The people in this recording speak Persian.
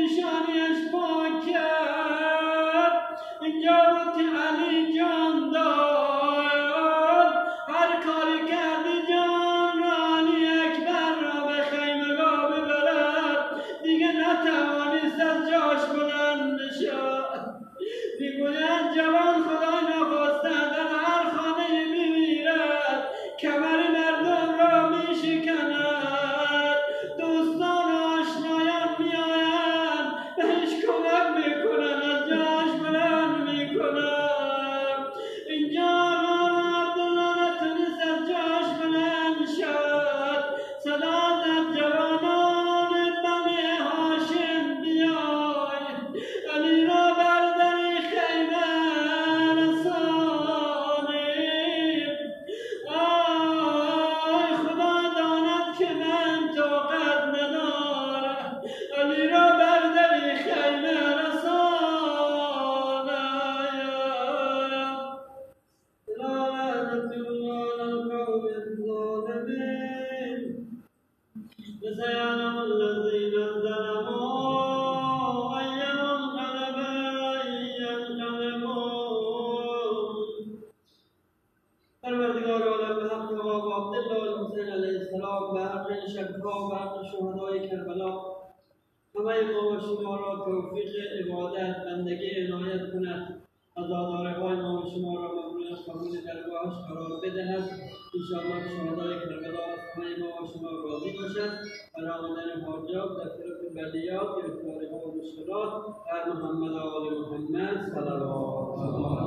نشانیش پاک کرد اینجا بود که علی جان داد هر کاری کردی جان را علی اکبر را به خیمگاه ببرد دیگه نتوانست از جاش بلند شد میگوید جوان خدای نخواسته در هر خانه میمیرد کمر مردم را میشکند دوستان و آشنایان میآیند بهش کمک میکنند از جاش بلند میکنند اینجا عبدالله نتونست از جاش بلند شد صدا زد جوانان بنی هاشم بیای علی را برداری خیمه رسانید آی خدا داند که من طاقت ندارم علی را برداری خیمه رسانید لعنت الله علی القوم الظالمین فسيعلم الذين ظلموا أي منقلب ينقلبون پروردگار عالم به حق آقا عبدالله الحسین علیه السلام به حق شبها به حق شهدای کربلا همه ما و شما را توفیق عبادت بندگی عنایت کند عزادارهای ما و شما را ممنون قبول درگاهش قرار بدهد انشاءالله شهدای کربلا از همه ما و شما راضی باشد و رامدن حاجات در طرف بلیات گرفتاری‌ها و مشکلات در محمد و آل محمد صلوات الله